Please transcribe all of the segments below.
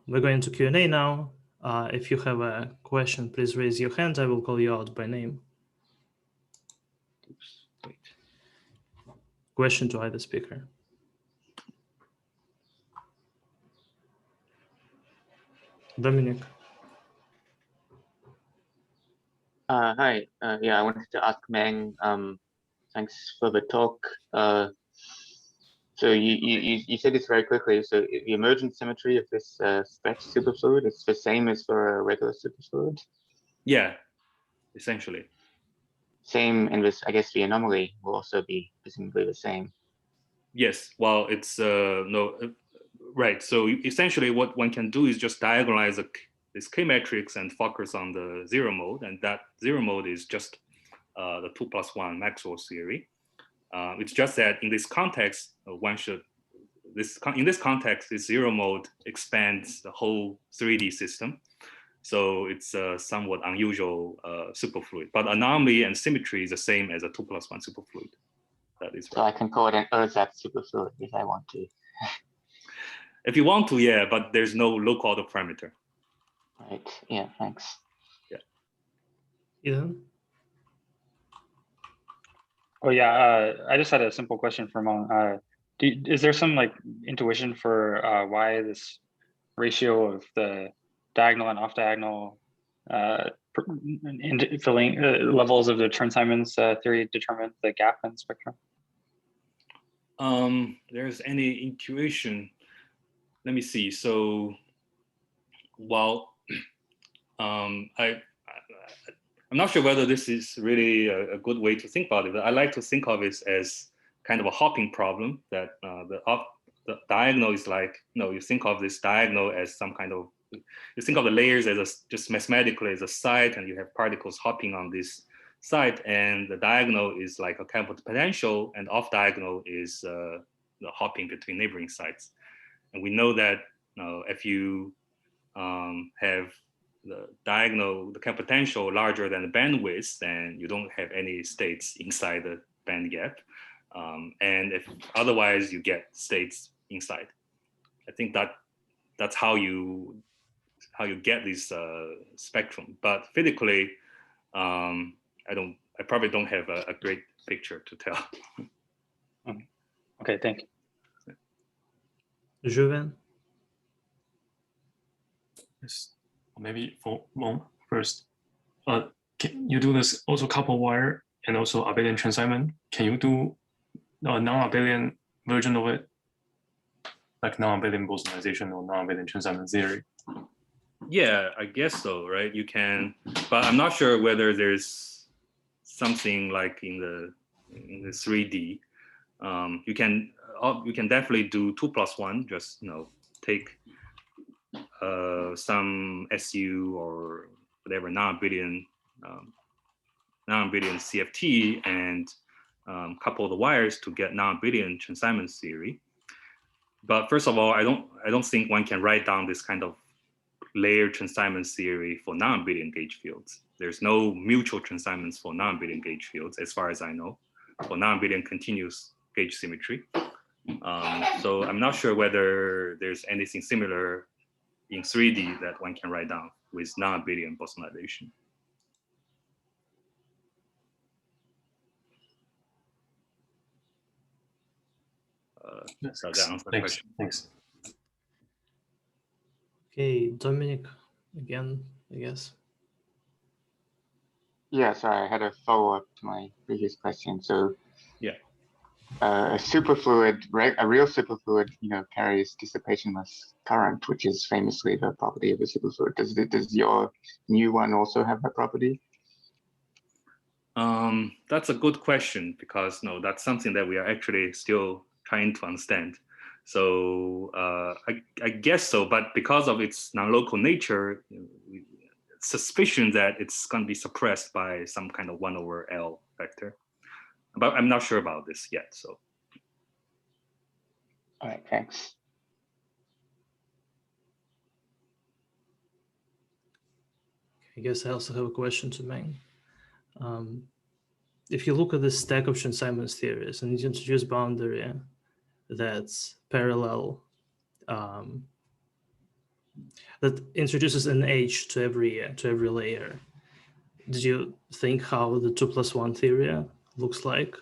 we're going to Q&A now. If you have a question, please raise your hand. I will call you out by name. Oops, wait. Question to either speaker. Dominic. Hi. Yeah, I wanted to ask Meng. Thanks for the talk. So you said this very quickly. So the emergent symmetry of this stretch superfluid is the same as for a regular superfluid? Yeah, essentially. Same, and this, I guess the anomaly will also be presumably the same. Yes, well, it's right. So essentially what one can do is just diagonalize this K matrix and focus on the zero mode. And that zero mode is just the 2+1 Maxwell theory. It's just that in this context, in this context, this zero mode expands the whole 3D system. So it's a somewhat unusual superfluid, but anomaly and symmetry is the same as a 2+1 superfluid. That is right. So I can call it an ersatz superfluid if I want to. If you want to, yeah, but there's no local autoparameter. Right, yeah, thanks. Yeah. Ethan? Oh yeah, I just had a simple question for Meng. Is there some like intuition for why this ratio of the diagonal and off-diagonal filling levels of the transaminase theory determine the gap in spectrum? There's any intuition? Let me see. So, well, I'm not sure whether this is really a good way to think about it, but I like to think of it as kind of a hopping problem that the diagonal is like, you think of this diagonal as some kind of, you think of the layers as just mathematically as a site, and you have particles hopping on this site, and the diagonal is like a kind of potential, and off diagonal is the hopping between neighboring sites. And we know that if you have the diagonal, the potential larger than the bandwidth, then you don't have any states inside the band gap. And if otherwise you get states inside. I think that's how you get this spectrum. But physically, I probably don't have a great picture to tell. Okay, thank you. Juven? Yes. Maybe for Meng first. Can you do this also couple wire and also abelian transaminase? Can you do a non-abelian version of it, like non-abelian bosonization or non-abelian transaminase theory? Yeah, I guess so, right? You can, but I'm not sure whether there's something like in the 3D. You can definitely do 2+1. Just take some SU or whatever non-abelian CFT and couple the wires to get non-abelian transaminase theory. But first of all, I don't think one can write down this kind of layered transaminase theory for non-abelian gauge fields. There's no mutual transaminase for non-abelian gauge fields, as far as I know, for non-abelian continuous gauge symmetry. So I'm not sure whether there's anything similar in 3D that one can write down with non-abelian bosonization. So that answers the question. Thanks. Okay, Dominic, again, I guess. Yeah, sorry, I had a follow-up to my previous question. So yeah, a superfluid, a real superfluid, carries dissipationless current, which is famously the property of a superfluid. Does your new one also have that property? That's a good question, because that's something that we are actually still trying to understand. So I guess so, but because of its non-local nature, suspicion that it's going to be suppressed by some kind of 1/L vector. But I'm not sure about this yet. So. All right, thanks. I guess I also have a question to Meng. If you look at this stack of transaminase theories and you introduce boundary that's parallel that introduces an edge to every layer. Did you think how the 2+1 theory looks like?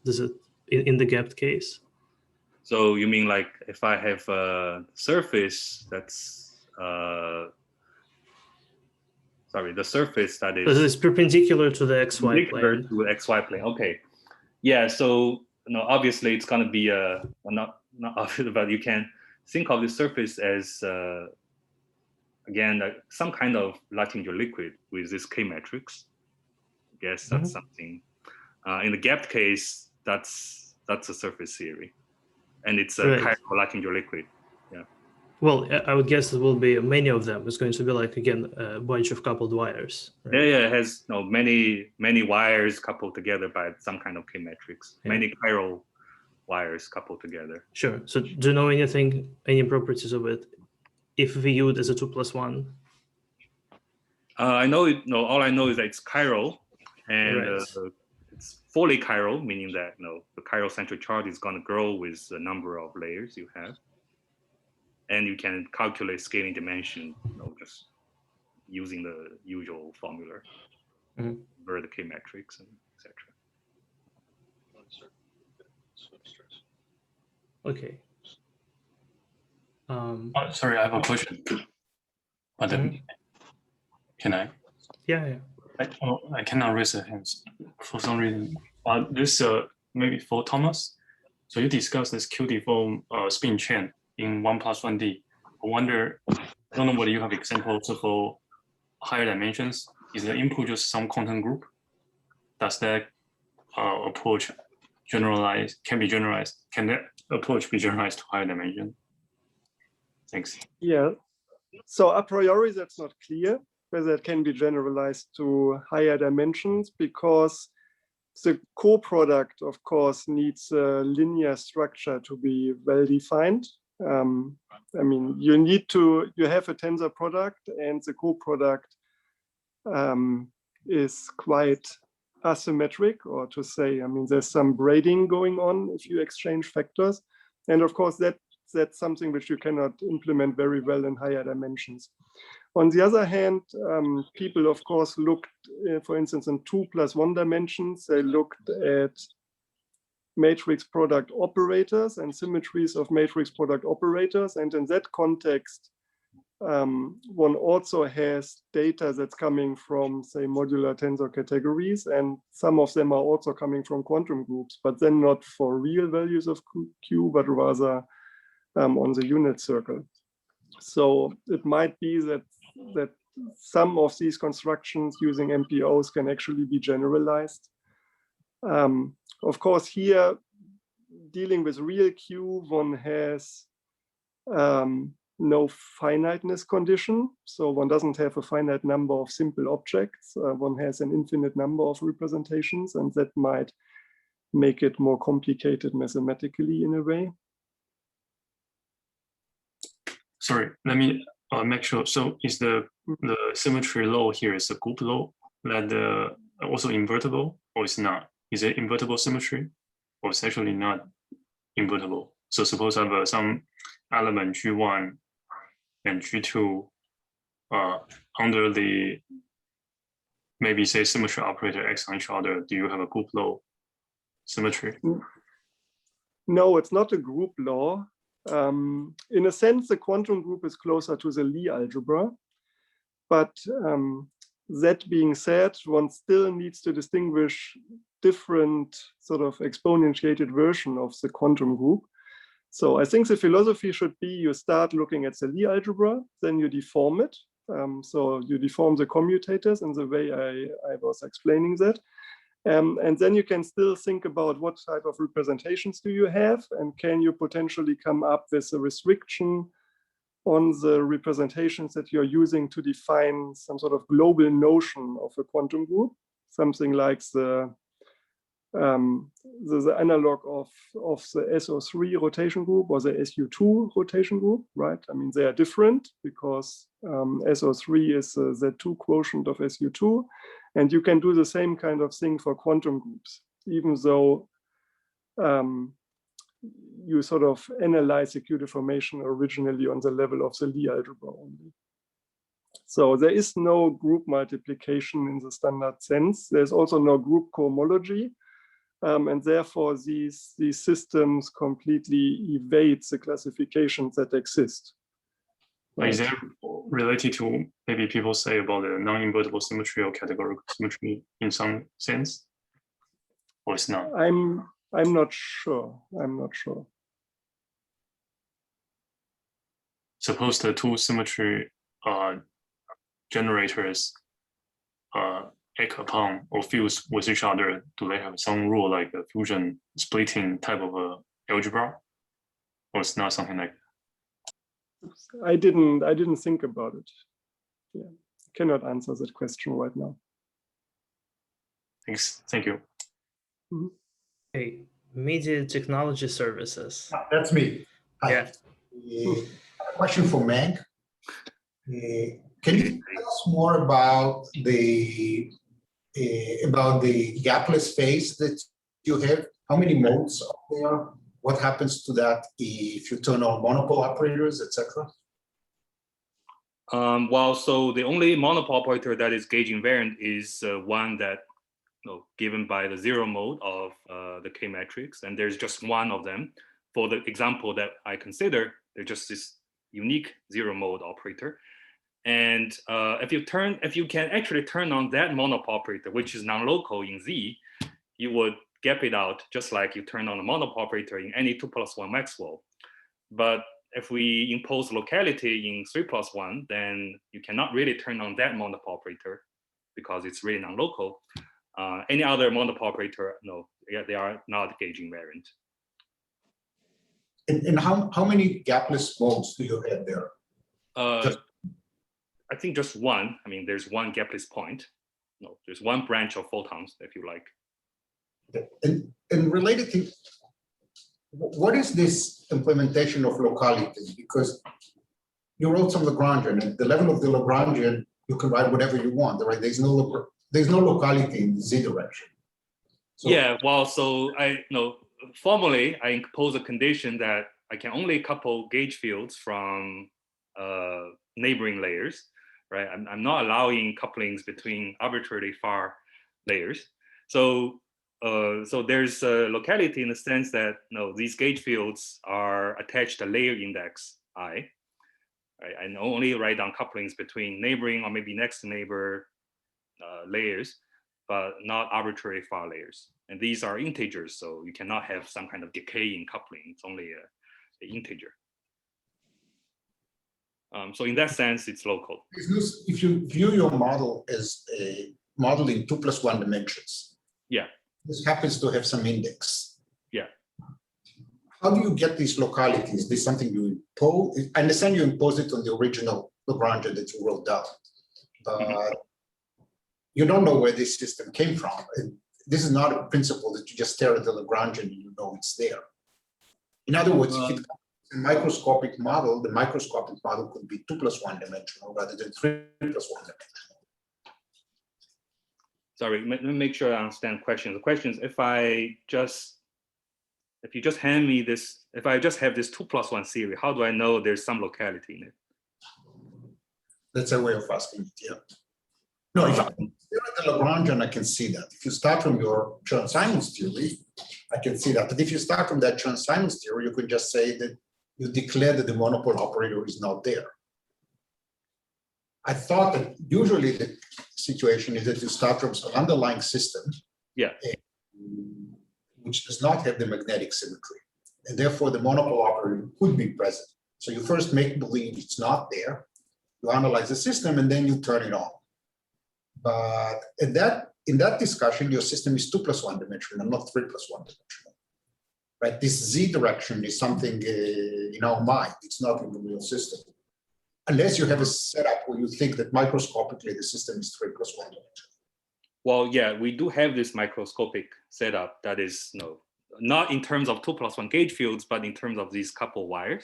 Does it in the gapped case? So you mean like if I have a surface that's sorry, the surface that is It's perpendicular to the XY perpendicular plane. to the XY plane. Okay. Yeah. So obviously it's going to be not obvious, but you can think of the surface as again some kind of Latinger liquid with this K matrix. I guess that's something. In the gapped case, that's a surface theory, and it's a chiral Latinger liquid. Yeah. Well, I would guess it will be many of them. It's going to be like, again, a bunch of coupled wires. Right? Yeah, it has many wires coupled together by some kind of K matrix. Yeah. Many chiral wires coupled together. Sure. So do you know any properties of it if viewed as a 2+1? I know it. No, all I know is that it's chiral, and it's fully chiral, meaning that the chiral central charge is going to grow with the number of layers you have, and you can calculate scaling dimension, just using the usual formula, over the K matrix and etc. Okay. Sorry, I have a question. But can I? Yeah. I cannot raise a hand for some reason. This maybe for Thomas. So you discussed this Q-deform spin chain in 1+1D. I wonder, I don't know whether you have examples for higher dimensions. Is the input just some quantum group? Does that approach can be generalized? Can that approach be generalized to higher dimension? Thanks. Yeah. So a priori, that's not clear whether it can be generalized to higher dimensions, because the co-product, of course, needs a linear structure to be well defined. I mean, you have a tensor product, and the co-product is quite asymmetric, or to say, I mean, there's some braiding going on if you exchange factors. And of course, that's something which you cannot implement very well in higher dimensions. On the other hand, people, of course, looked, for instance, in 2+1 dimensions. They looked at matrix product operators and symmetries of matrix product operators. And in that context, one also has data that's coming from, say, modular tensor categories, and some of them are also coming from quantum groups, but then not for real values of Q, but rather on the unit circle. So it might be that some of these constructions using MPOs can actually be generalized. Of course, here, dealing with real Q, one has no finiteness condition. So one doesn't have a finite number of simple objects. One has an infinite number of representations, and that might make it more complicated mathematically in a way. Sorry, let me make sure. So is the symmetry law here is a group law that also invertible, or it's not? Is it invertible symmetry, or it's actually not invertible? So suppose I have some element G1 and G2 under the maybe say symmetry operator X on each other. Do you have a group law symmetry? No, it's not a group law. In a sense, the quantum group is closer to the Lie algebra. But that being said, one still needs to distinguish different sort of exponentiated version of the quantum group. So I think the philosophy should be you start looking at the Lie algebra, then you deform it. So you deform the commutators in the way I was explaining that. And then you can still think about what type of representations do you have, and can you potentially come up with a restriction on the representations that you're using to define some sort of global notion of a quantum group, something like the analog of the SO3 rotation group or the SU2 rotation group, right? I mean, they are different because SO3 is the Z2 quotient of SU2, and you can do the same kind of thing for quantum groups, even though you sort of analyze the Q deformation originally on the level of the Lie algebra only. So there is no group multiplication in the standard sense. There's also no group cohomology. And therefore, these systems completely evade the classifications that exist. Right. Is that related to maybe people say about the non-invertible symmetry or categorical symmetry in some sense? Or it's not? I'm not sure. I'm not sure. Suppose the two symmetry generators act upon or fuse with each other, do they have some rule like a fusion splitting type of algebra, or it's not something like that? I didn't think about it. Yeah, cannot answer that question right now. Thanks. Thank you. Mm-hmm. Okay, media technology services. That's me. Hi. Yeah. A question for Meng. Can you tell us more about the gapless phase that you have? How many modes are there? What happens to that if you turn on monopole operators, etc.? Well, so the only monopole operator that is gauge invariant is one that given by the zero mode of the K matrix, and there's just one of them. For the example that I consider, there's just this unique zero mode operator. And if you can actually turn on that monopole operator, which is non-local in Z, you would gap it out just like you turn on a monopole operator in any 2+1 Maxwell. But if we impose locality in 3+1, then you cannot really turn on that monopole operator because it's really non-local. Any other monopole operator, no, they are not gauge invariant. And how many gapless modes do you have there? I think just one. I mean, there's one gapless point. No, there's one branch of photons, if you like. And related to, what is this implementation of locality? Because you wrote some Lagrangian, and at the level of the Lagrangian, you can write whatever you want, right? There's no locality in the Z direction. So, yeah, well, so formally, I impose a condition that I can only couple gauge fields from neighboring layers, right? I'm not allowing couplings between arbitrarily far layers. So there's a locality in the sense that these gauge fields are attached to layer index I, right? And only write down couplings between neighboring or maybe next to neighbor layers, but not arbitrary far layers. And these are integers, so you cannot have some kind of decay in coupling. It's only an integer. So in that sense, it's local. If you view your model as a model in 2+1 dimensions, yeah, this happens to have some index. Yeah. How do you get these localities? Is this something you impose? I understand you impose it on the original Lagrangian that you wrote down, but you don't know where this system came from. And this is not a principle that you just stare at the Lagrangian and you know it's there. In other words, if it a microscopic model, the microscopic model could be 2+1 dimensional rather than 3+1 dimensional. Sorry, let me make sure I understand the question. The question is, if you just hand me this, if I just have this 2+1 theory, how do I know there's some locality in it? That's a way of asking it, yeah. No, if I stare at the Lagrangian, I can see that. If you start from your Chern-Simons theory, I can see that. But if you start from that Chern-Simons theory, you could just say that you declare that the monopole operator is not there. I thought that usually the situation is that you start from some underlying system, yeah, which does not have the magnetic symmetry, and therefore the monopole operator could be present. So you first make believe it's not there, you analyze the system, and then you turn it on. But in that discussion, your system is 2+1 dimensional, not 3+1 dimensional. Right? This Z direction is something in our mind. It's not in the real system. Unless you have a setup where you think that microscopically the system is 3+1 dimensional. Well, yeah, we do have this microscopic setup that is not in terms of 2+1 gauge fields, but in terms of these couple wires,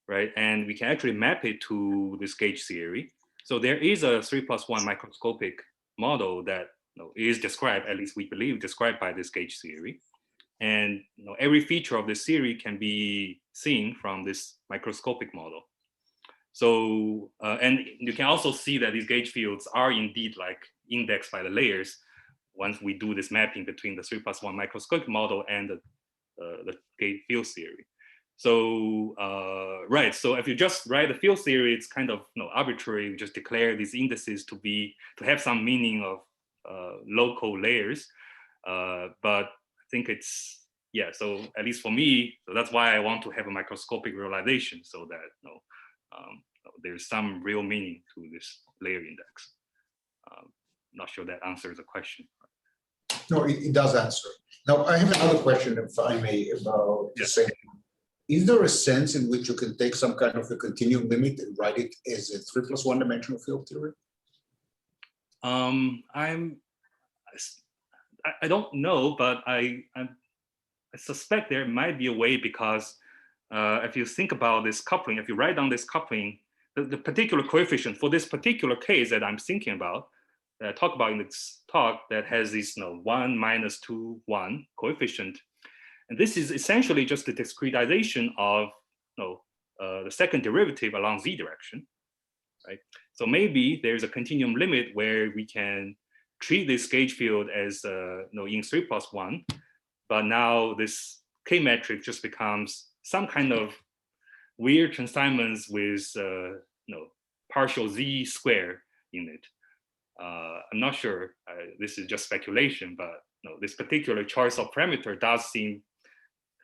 right? And we can actually map it to this gauge theory. So there is a 3+1 microscopic model that is described, at least we believe, described by this gauge theory. And every feature of this series can be seen from this microscopic model. So, and you can also see that these gauge fields are indeed like indexed by the layers once we do this mapping between the 3+1 microscopic model and the gauge field theory. So, right, so if you just write the field theory, it's kind of arbitrary. You just declare these indices to have some meaning of local layers. But I think it's, yeah, so at least for me, so that's why I want to have a microscopic realization so that there's some real meaning to this layer index. Not sure that answers the question. No, it does answer. Now, I have another question, if I may, about the same. Is there a sense in which you can take some kind of a continuum limit and write it as a 3+1 dimensional field theory? I don't know, but I suspect there might be a way, because if you think about this coupling, if you write down this coupling, the particular coefficient for this particular case that I'm thinking about, that I talk about in this talk, that has this 1, -2, 1 coefficient. And this is essentially just the discretization of the second derivative along z direction, right? So maybe there's a continuum limit where we can treat this gauge field as in 3+1, but now this K metric just becomes some kind of weird transaminase with partial z square in it. I'm not sure. This is just speculation, but this particular choice of parameter does seem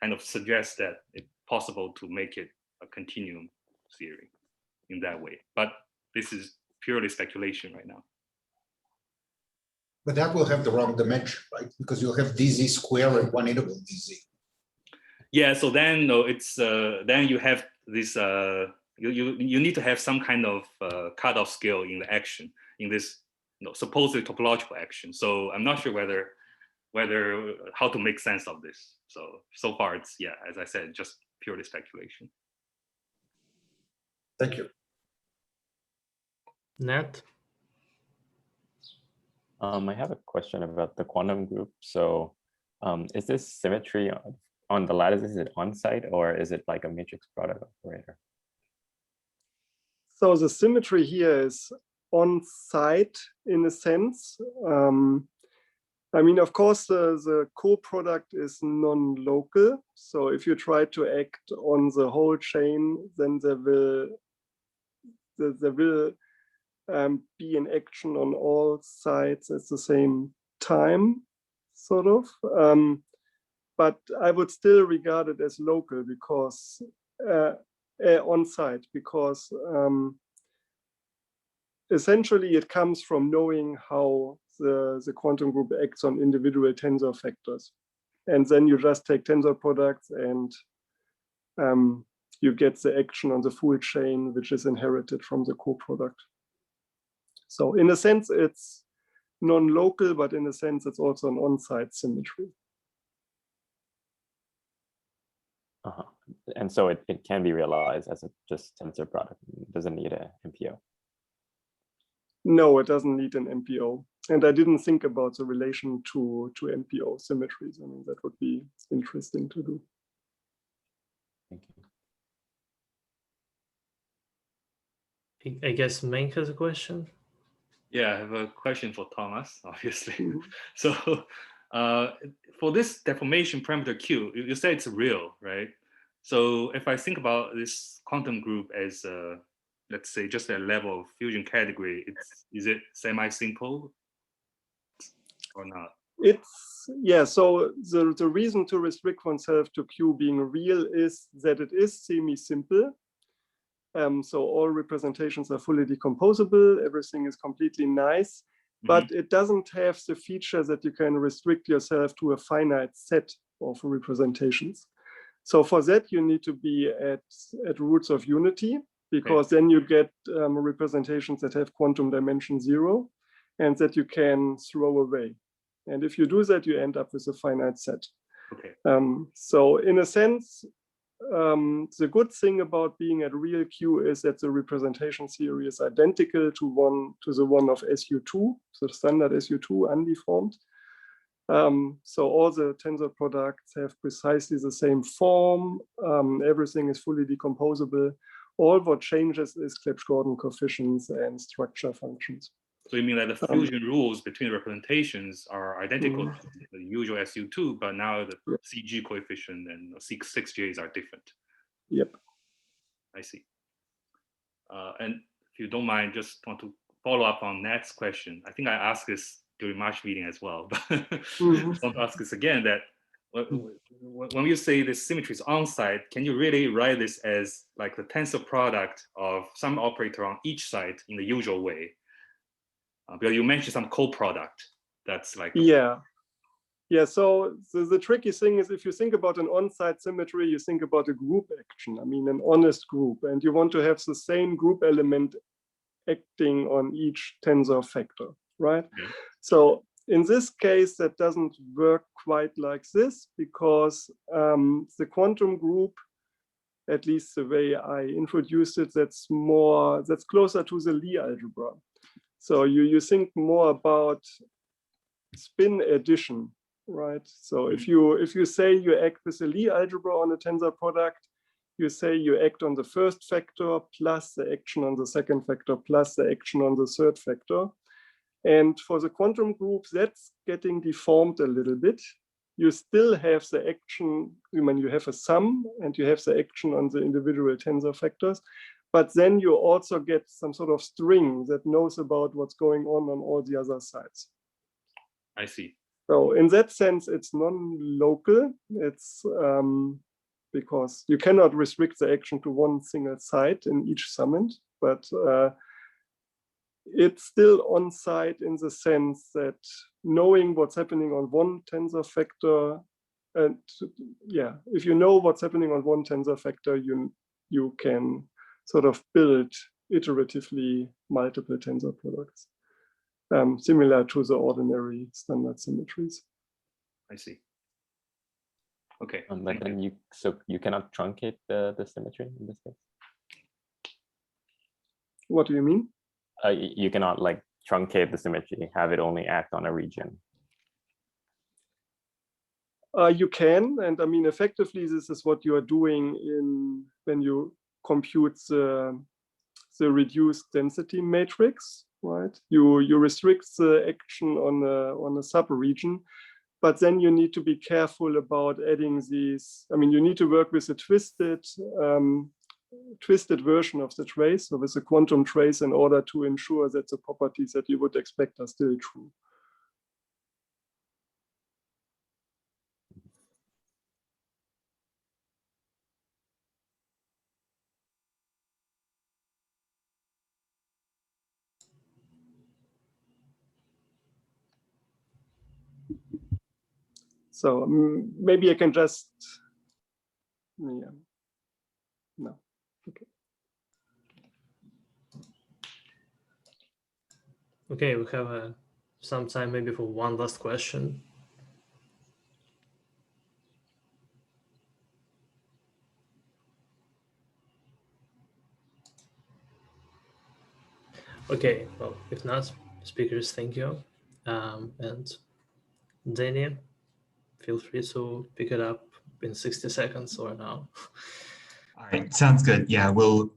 kind of suggest that it's possible to make it a continuum theory in that way. But this is purely speculation right now. But that will have the wrong dimension, right? Because you'll have dz square and one interval dz. Yeah, so then it's then you have this you need to have some kind of cutoff scale in the action, in this supposedly topological action. So I'm not sure whether how to make sense of this. So far it's, yeah, as I said, just purely speculation. Thank you. Nat? I have a question about the quantum group. So is this symmetry on the lattice, is it on-site, or is it like a matrix product operator? So the symmetry here is on-site in a sense. I mean, of course, the co-product is non-local. So if you try to act on the whole chain, then there will be an action on all sides at the same time, sort of. But I would still regard it as local, because on-site, because essentially it comes from knowing how the quantum group acts on individual tensor factors. And then you just take tensor products and you get the action on the full chain, which is inherited from the co-product. So in a sense, it's non-local, but in a sense, it's also an on-site symmetry. And so it can be realized as a just tensor product. It doesn't need an MPO. No, it doesn't need an MPO. And I didn't think about the relation to MPO symmetries. I mean, that would be interesting to do. Thank you. I guess Meng has a question. Yeah, I have a question for Thomas, obviously. So for this deformation parameter Q, you say it's real, right? So if I think about this quantum group as, let's say, just a level of fusion category, is it semi-simple or not? It's, yeah, so the reason to restrict oneself to Q being real is that it is semi-simple. So all representations are fully decomposable, everything is completely nice, but it doesn't have the feature that you can restrict yourself to a finite set of representations. So for that, you need to be at roots of unity, because then you get representations that have quantum dimension 0 and that you can throw away. And if you do that, you end up with a finite set. Okay. So in a sense, the good thing about being at real Q is that the representation theory is identical to the one of SU2, so standard SU2 undeformed. So all the tensor products have precisely the same form. Everything is fully decomposable. All what changes is Clebsch-Gordon coefficients and structure functions. So you mean that the fusion rules between representations are identical to the usual SU2, but now the CG coefficient and 6Js are different? Yep. I see. And if you don't mind, just want to follow up on Nat's question. I think I asked this during March meeting as well, but I want to ask this again, that when you say this symmetry is on-site, can you really write this as like the tensor product of some operator on each side in the usual way? Because you mentioned some co-product that's like... Yeah. So the tricky thing is, if you think about an on-site symmetry, you think about a group action, I mean, an honest group, and you want to have the same group element acting on each tensor factor, right? Mm-hmm. So in this case, that doesn't work quite like this, because the quantum group, at least the way I introduced it, that's closer to the Lie algebra. So you think more about spin addition, right? So if you say you act with the Lie algebra on a tensor product, you say you act on the first factor plus the action on the second factor plus the action on the third factor. And for the quantum group, that's getting deformed a little bit. You still have the action, I mean, you have a sum and you have the action on the individual tensor factors, but then you also get some sort of string that knows about what's going on all the other sides. I see. So in that sense, it's non-local. It's because you cannot restrict the action to one single side in each summand, but it's still on site in the sense that knowing what's happening on one tensor factor, and yeah, if you know what's happening on one tensor factor, you can sort of build iteratively multiple tensor products, similar to the ordinary standard symmetries. I see. Okay. But then you cannot truncate the symmetry in this case. What do you mean? You cannot like truncate the symmetry, have it only act on a region. You can, and I mean, effectively, this is what you are doing when you compute the reduced density matrix, right? You restrict the action on a sub-region, but then you need to be careful about adding these. I mean, you need to work with a twisted version of the trace, so with a quantum trace, in order to ensure that the properties that you would expect are still true. So maybe I can just, yeah, no, okay. Okay, we have some time maybe for one last question. Okay, well, if not, speakers, thank you. And Danny, feel free to pick it up in 60 seconds or now. All right, sounds good. Yeah, we'll